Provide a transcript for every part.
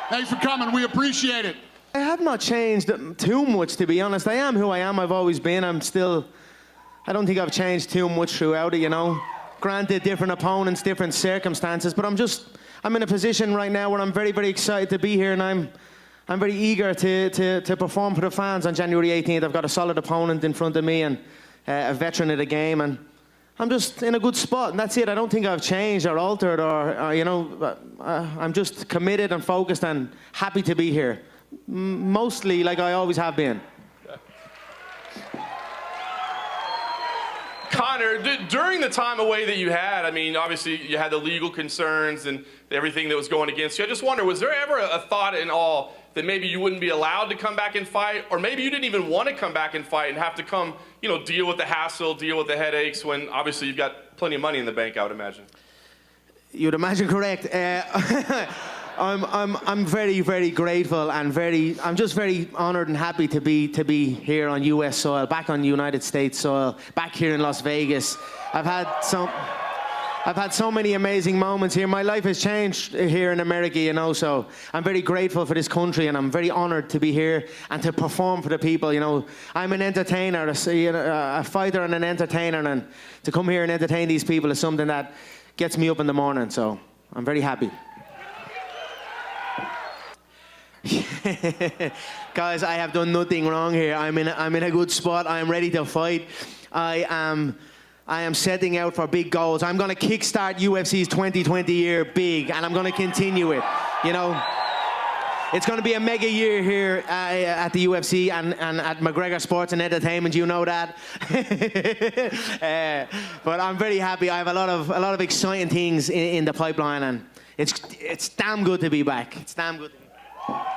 Thanks for coming. We appreciate it. I have not changed too much, to be honest. I am who I am. I've always been. I don't think I've changed too much throughout it, you know. Granted, different opponents, different circumstances, but I'm in a position right now where I'm very, very excited to be here, and I'm very eager to perform for the fans on January 18th. I've got a solid opponent in front of me and a veteran of the game, and I'm just in a good spot, and that's it. I don't think I've changed or altered or you know, I'm just committed and focused and happy to be here. Mostly like I always have been. Connor, during the time away that you had, I mean, obviously you had the legal concerns and everything that was going against you. I just wonder, was there ever a thought in all that maybe you wouldn't be allowed to come back and fight, or maybe you didn't even want to come back and fight and have to come, you know, deal with the hassle, deal with the headaches, when obviously you've got plenty of money in the bank, I would imagine? You'd imagine correct. I'm very, very grateful and I'm just very honored and happy to be here on US soil, back on United States soil, back here in Las Vegas. I've had so many amazing moments here. My life has changed here in America, you know, so I'm very grateful for this country, and I'm very honored to be here and to perform for the people, you know. I'm an entertainer, a fighter and an entertainer, and to come here and entertain these people is something that gets me up in the morning, so I'm very happy. Guys, I have done nothing wrong here. I'm in a good spot. I am ready to fight. I am setting out for big goals. I'm going to kickstart UFC's 2020 year big, and I'm going to continue it. You know, it's going to be a mega year here at the UFC and at McGregor Sports and Entertainment. You know that. But I'm very happy. I have a lot of exciting things in the pipeline, and it's damn good to be back. It's damn good to be back.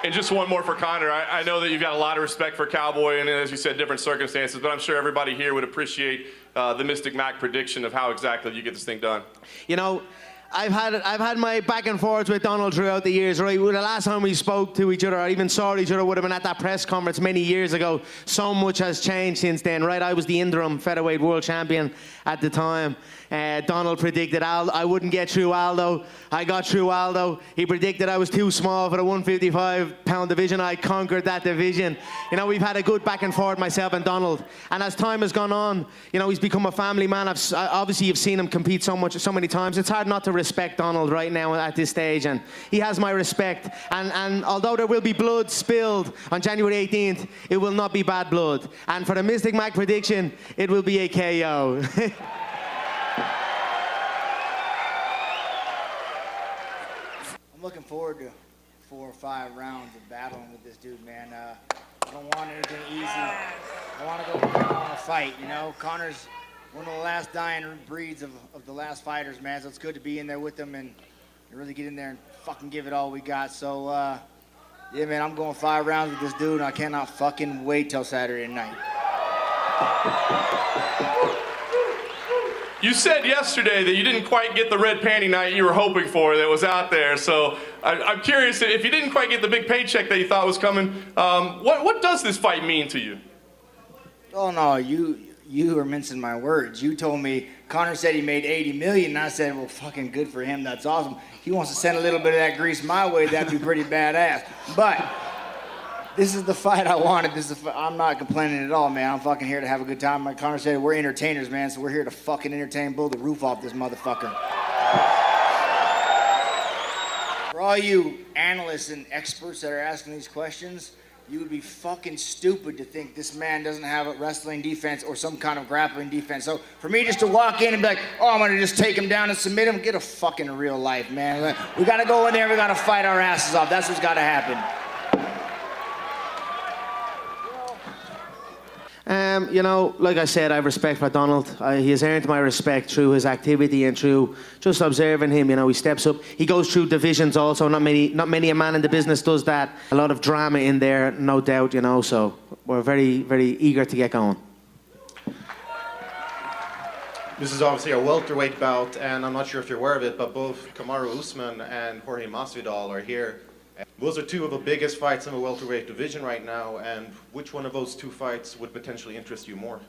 And just one more for Connor. I know that you've got a lot of respect for Cowboy, and as you said, different circumstances, but I'm sure everybody here would appreciate the Mystic Mac prediction of how exactly you get this thing done. You know, I've had my back and forths with Donald throughout the years, right? The last time we spoke to each other or even saw each other would have been at that press conference many years ago. So much has changed since then, right? I was the interim featherweight world champion at the time. Donald predicted I wouldn't get through Aldo. I got through Aldo. He predicted I was too small for the 155-pound division. I conquered that division. You know, we've had a good back and forth, myself and Donald. And as time has gone on, you know, he's become a family man. Obviously, you've seen him compete so many times. It's hard not to respect Donald right now at this stage, and he has my respect. And although there will be blood spilled on January 18th, it will not be bad blood. And for the Mystic Mac prediction, it will be a KO. Looking forward to 4 or 5 rounds of battling with this dude, man. I don't want anything easy. I want to go down on a fight, you know. Connor's one of the last dying breeds of the last fighters, man. So it's good to be in there with them and really get in there and fucking give it all we got. So, yeah, man, I'm going 5 rounds with this dude, and I cannot fucking wait till Saturday night. You said yesterday that you didn't quite get the red panty night you were hoping for that was out there. So I'm curious, if you didn't quite get the big paycheck that you thought was coming, what does this fight mean to you? Oh, no, you were mincing my words. You told me Conor said he made $80 million, and I said, well, fucking good for him. That's awesome. He wants to send a little bit of that grease my way. That'd be pretty badass. But this is the fight I wanted. I'm not complaining at all, man. I'm fucking here to have a good time. Like Conor said, we're entertainers, man, so we're here to fucking entertain, blow the roof off this motherfucker. For all you analysts and experts that are asking these questions, you would be fucking stupid to think this man doesn't have a wrestling defense or some kind of grappling defense. So for me just to walk in and be like, oh, I'm gonna just take him down and submit him, get a fucking real life, man. We gotta go in there, we gotta fight our asses off. That's what's gotta happen. You know, like I said, I have respect for Donald. He has earned my respect through his activity and through just observing him. You know, he steps up. He goes through divisions also. Not many a man in the business does that. A lot of drama in there, no doubt, you know. So we're very, very eager to get going. This is obviously a welterweight bout, and I'm not sure if you're aware of it, but both Kamaru Usman and Jorge Masvidal are here. Those are 2 of the biggest fights in the welterweight division right now, and which one of those 2 fights would potentially interest you more?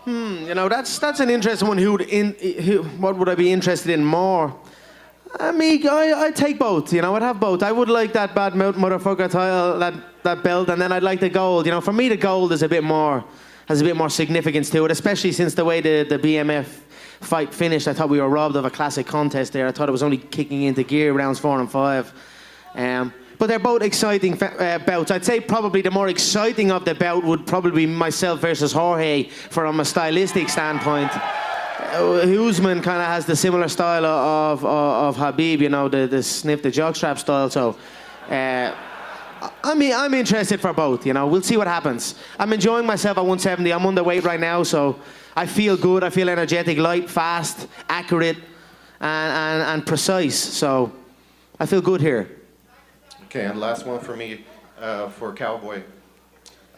You know, that's an interesting one. What would I be interested in more? I'd take both, you know, I'd have both. I would like that bad motherfucker title, that belt, and then I'd like the gold. You know, for me the gold is has a bit more significance to it, especially since the way the BMF fight finished. I thought we were robbed of a classic contest there. I thought it was only kicking into gear rounds 4 and 5. But they're both exciting bouts. I'd say probably the more exciting of the bout would probably be myself versus Jorge from a stylistic standpoint. Usman kind of has the similar style of Habib, you know, the sniff the jockstrap style. So, I'm interested for both. You know, we'll see what happens. I'm enjoying myself at 170. I'm underweight right now, so I feel good. I feel energetic, light, fast, accurate, and precise. So, I feel good here. Okay, and last one for me, for Cowboy.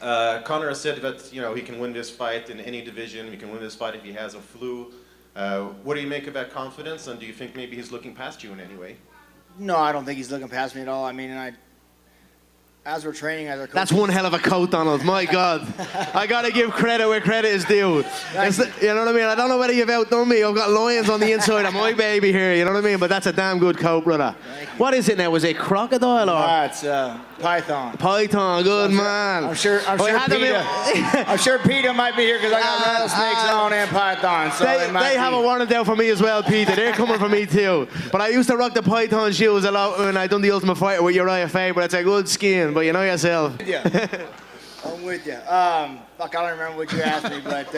Conor has said that, you know, he can win this fight in any division. He can win this fight if he has a flu. What do you make of that confidence, and do you think maybe he's looking past you in any way? No, I don't think he's looking past me at all. I mean, as we're training, as our coaches... That's one hell of a coat, Donald. My God. I got to give credit where credit is due. You know what I mean? I don't know whether you've outdone me. I've got lions on the inside of my baby here. You know what I mean? But that's a damn good coat, brother. What is it now? Was it crocodile or? It's python. Python, good man. I'm sure Peter might be here because I got rattlesnakes on and python. So they have a warrant out for me as well, Peter. They're coming for me too. But I used to rock the python shoes a lot when I done the Ultimate Fighter with Uriah Faber. It's a good skin, but you know yourself. Yeah, I'm with you. Fuck, I don't remember what you asked me, but.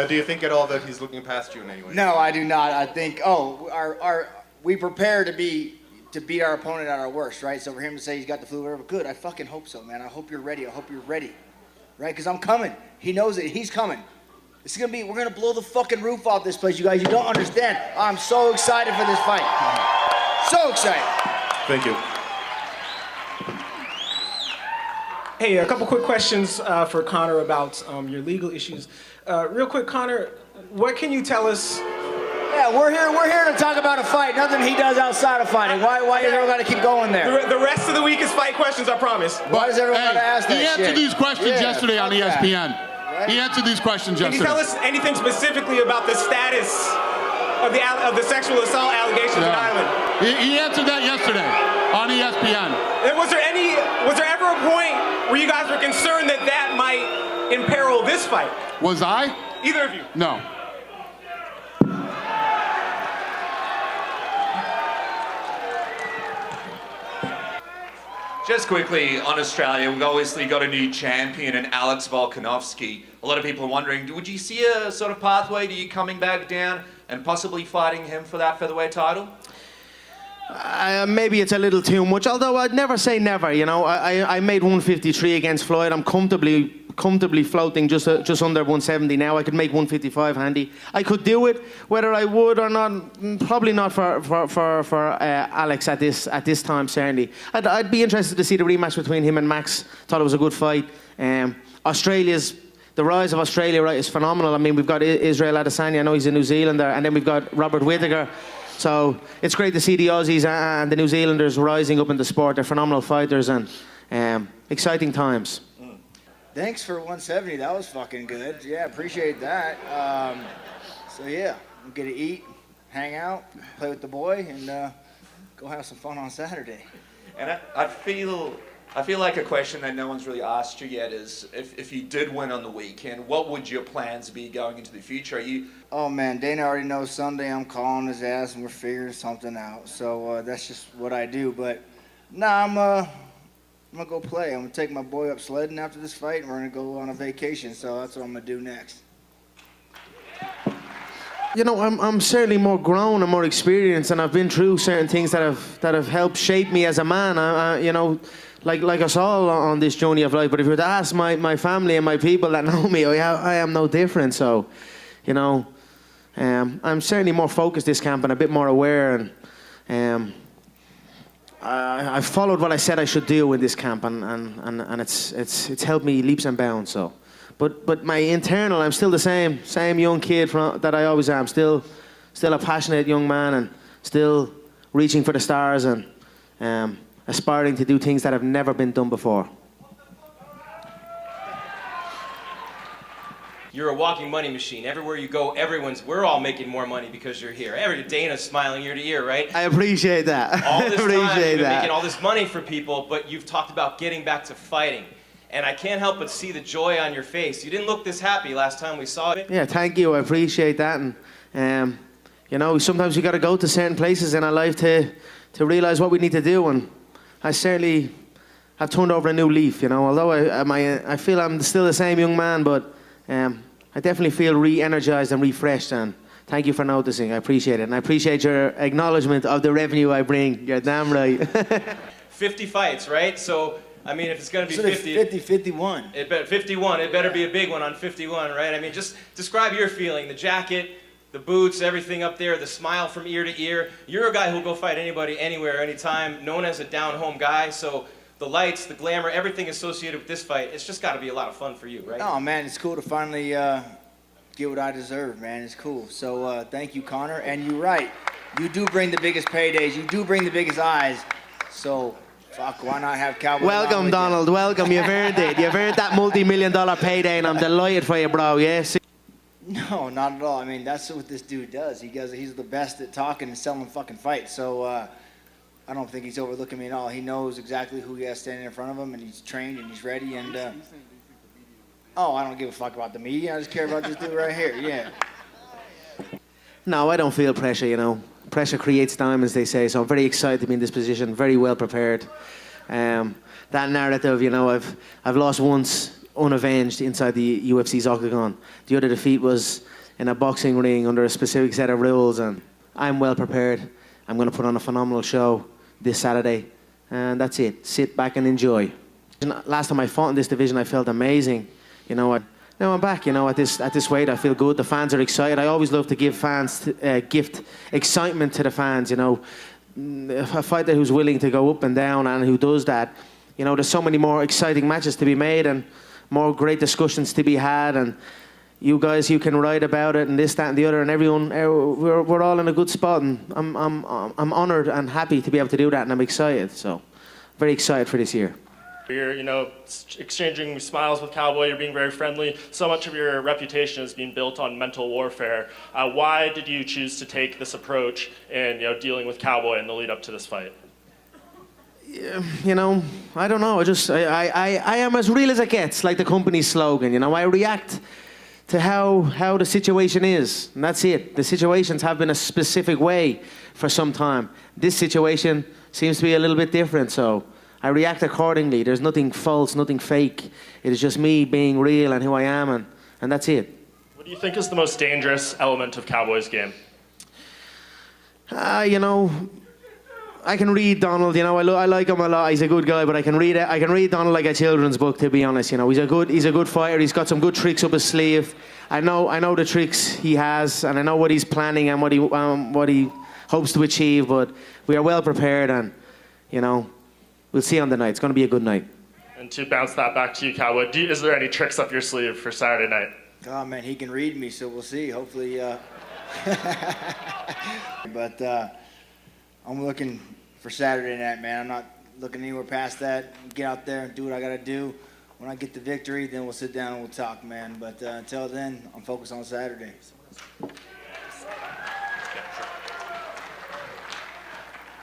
Do you think at all that he's looking past you in any way? No, I do not. I think, we prepare to beat our opponent at our worst, right? So for him to say he's got the flu, whatever, good. I fucking hope so, man. I hope you're ready. I hope you're ready, right? Because I'm coming. He knows it. He's coming. It's gonna be. We're gonna blow the fucking roof off this place, you guys. You don't understand. I'm so excited for this fight. So excited. Thank you. Hey, a couple quick questions for Conor about your legal issues. Real quick, Conor, what can you tell us? Yeah, we're here to talk about a fight. Nothing he does outside of fighting. Why does everyone got to keep going there? The rest of the week is fight questions, I promise. Why does everyone got to ask that He answered shit? these questions yesterday on ESPN. Right? He answered these questions Can yesterday. you tell us anything specifically about the status of the sexual assault allegations in Ireland? He answered that yesterday on ESPN. And was there ever a point where you guys were concerned that that might imperil this fight? Was I? Either of you? No. Just quickly, on Australia, we've obviously got a new champion in Alex Volkanovski. A lot of people are wondering, would you see a sort of pathway to you coming back down and possibly fighting him for that featherweight title? Maybe it's a little too much, although I'd never say never, you know. I made 153 against Floyd. I'm comfortably floating just under 170 now. I could make 155 handy. I could do it. Whether I would or not, probably not for Alex at this time, certainly. I'd be interested to see the rematch between him and Max. Thought it was a good fight. The rise of Australia, right, is phenomenal. I mean, we've got Israel Adesanya. I know he's a New Zealander, and then we've got Robert Whittaker. So it's great to see the Aussies and the New Zealanders rising up in the sport. They're phenomenal fighters and exciting times. Thanks for 170. That was fucking good. Yeah, appreciate that. So yeah, I'm gonna eat, hang out, play with the boy, and go have some fun on Saturday. And I feel like a question that no one's really asked you yet is, if you did win on the weekend, what would your plans be going into the future? Are you? Oh man, Dana already knows Sunday I'm calling his ass and we're figuring something out. So that's just what I do. But nah, I'm gonna go play. I'm gonna take my boy up sledding after this fight, and we're gonna go on a vacation. So that's what I'm gonna do next. You know, I'm certainly more grown and more experienced, and I've been through certain things that have helped shape me as a man. You know, like us all on this journey of life. But if you were to ask my family and my people that know me, I am no different. So, you know, I'm certainly more focused this camp and a bit more aware, and I followed what I said I should do in this camp, and it's helped me leaps and bounds. So, but my internal, I'm still the same young kid that I always am. Still a passionate young man, and still reaching for the stars, and aspiring to do things that have never been done before. You're a walking money machine. Everywhere you go, we're all making more money because you're here. Dana's smiling ear to ear, right? I appreciate that. All I this time, appreciate you've been that. making all this money for people, but you've talked about getting back to fighting. And I can't help but see the joy on your face. You didn't look this happy last time we saw it. Yeah, thank you. I appreciate that. And you know, sometimes you got to go to certain places in our life to realize what we need to do. And I certainly have turned over a new leaf. You know, although I feel I'm still the same young man, but I definitely feel re-energized and refreshed. And thank you for noticing. I appreciate it. And I appreciate your acknowledgement of the revenue I bring. You're damn right. 50 fights, right? So, I mean, if it's going to be 51. 51, it better be a big one on 51, right? I mean, just describe your feeling. The jacket, the boots, everything up there, the smile from ear to ear. You're a guy who'll go fight anybody, anywhere, anytime, known as a down-home guy. So the lights, the glamour, everything associated with this fight, it's just got to be a lot of fun for you, right? Oh, man, it's cool to finally get what I deserve, man. It's cool. So thank you, Connor. And you're right. You do bring the biggest paydays. You do bring the biggest eyes. So, fuck, why not have Cowboy? Welcome, Donald. Welcome. You've earned it. You've earned that multi-million-dollar payday, and I'm delighted for you, bro. Yes. No, not at all. I mean, that's what this dude does. He's the best at talking and selling fucking fights. So I don't think he's overlooking me at all. He knows exactly who he has standing in front of him, and he's trained and he's ready. And oh, I don't give a fuck about the media. I just care about this dude right here. Yeah. No, I don't feel pressure. You know, pressure creates diamonds, they say. So I'm very excited to be in this position. Very well prepared. That narrative, you know, I've lost once unavenged inside the UFC's octagon. The other defeat was in a boxing ring under a specific set of rules, and I'm well prepared. I'm going to put on a phenomenal show this Saturday, and that's it. Sit back and enjoy. Last time I fought in this division, I felt amazing. You know, now I'm back. You know, at this weight, I feel good. The fans are excited. I always love to give fans gift excitement to the fans. You know, a fighter who's willing to go up and down and who does that. You know, there's so many more exciting matches to be made and more great discussions to be had. And you guys, you can write about it and this, that, and the other, and everyone. We're all in a good spot, and I'm honoured and happy to be able to do that, and I'm excited. So, very excited for this year. You're, you know, exchanging smiles with Cowboy. You're being very friendly. So much of your reputation is being built on mental warfare. Why did you choose to take this approach in, you know, dealing with Cowboy in the lead up to this fight? You know, I don't know. I am as real as it gets, like the company's slogan. You know, I react to how the situation is, and that's it. The situations have been a specific way for some time. This situation seems to be a little bit different, so I react accordingly. There's nothing false, nothing fake. It is just me being real and who I am, and that's it. What do you think is the most dangerous element of Cowboy's game? You know, I can read Donald. You know, I like him a lot. He's a good guy, but I can read Donald like a children's book, to be honest. You know, he's a good fighter. He's got some good tricks up his sleeve. I know the tricks he has, and I know what he's planning and what he hopes to achieve. But we are well prepared, and you know, we'll see on the night. It's going to be a good night. And to bounce that back to you, Cowboy, is there any tricks up your sleeve for Saturday night? Oh man, he can read me, so we'll see. Hopefully, but I'm looking for Saturday night, man. I'm not looking anywhere past that. Get out there and do what I gotta do. When I get the victory, then we'll sit down and we'll talk, man. But until then, I'm focused on Saturday.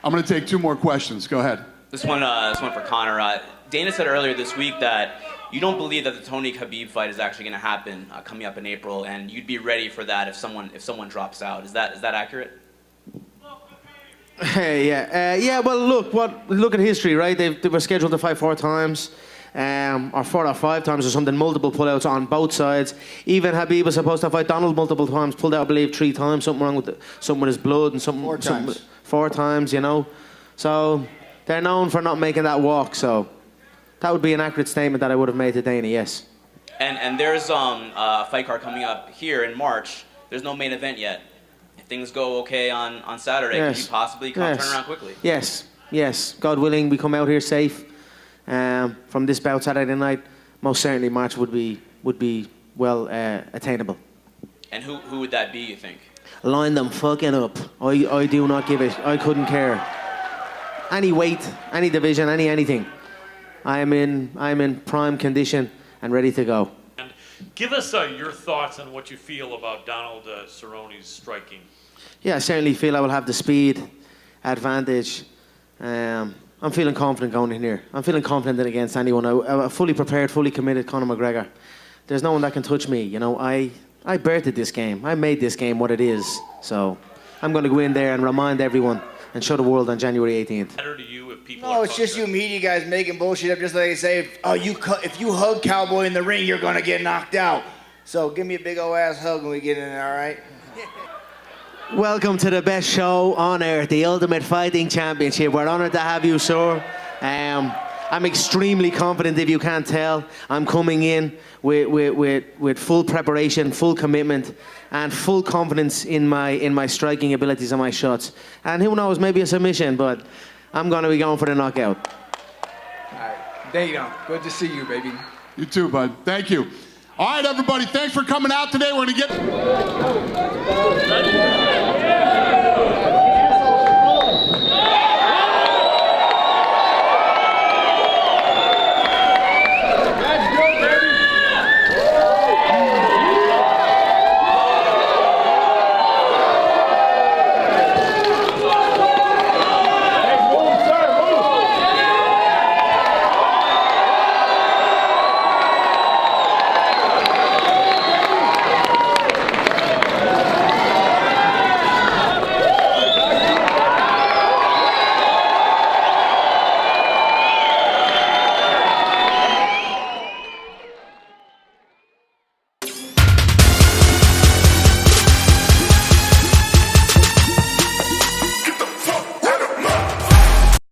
I'm going to take two more questions. Go ahead. This one for Connor. Dana said earlier this week that you don't believe that the Tony Khabib fight is actually going to happen coming up in April, and you'd be ready for that if someone drops out. Is that accurate? Yeah. Well, look at history, right? They were scheduled to fight 4 times, or 4 or 5 times or something. Multiple pullouts on both sides. Even Khabib was supposed to fight Donald multiple times, pulled out, I believe, 3 times. Something wrong with his blood and something. 4 times. 4 times, you know. So they're known for not making that walk. So that would be an accurate statement that I would have made to Dana. Yes. And there's a fight card coming up here in March. There's no main event yet. If things go okay on Saturday, yes. could you possibly turn around quickly? Yes. God willing, we come out here safe from this bout Saturday night. Most certainly, March would be well attainable. And who would that be, you think? Line them fucking up. I do not give it. I couldn't care. Any weight, any division, anything. I'm in prime condition and ready to go. Give us your thoughts on what you feel about Donald Cerrone's striking. Yeah, I certainly feel I will have the speed advantage. I'm feeling confident going in here. I'm feeling confident against anyone. I'm fully prepared, fully committed Conor McGregor. There's no one that can touch me. You know, I birthed this game. I made this game what it is. So I'm going to go in there and remind everyone and show the world on January 18th. Better to you if people No, it's just you media guys making bullshit up, just like they say, oh, if you hug Cowboy in the ring, you're going to get knocked out. So give me a big old ass hug when we get in there, all right? Welcome to the best show on earth, the Ultimate Fighting Championship. We're honored to have you, sir. I'm extremely confident, if you can't tell. I'm coming in with full preparation, full commitment, and full confidence in my striking abilities and my shots. And who knows, maybe a submission, but I'm going to be going for the knockout. All right, Dana, good to see you, baby. You too, bud. Thank you. All right, everybody, thanks for coming out today. We're going to get...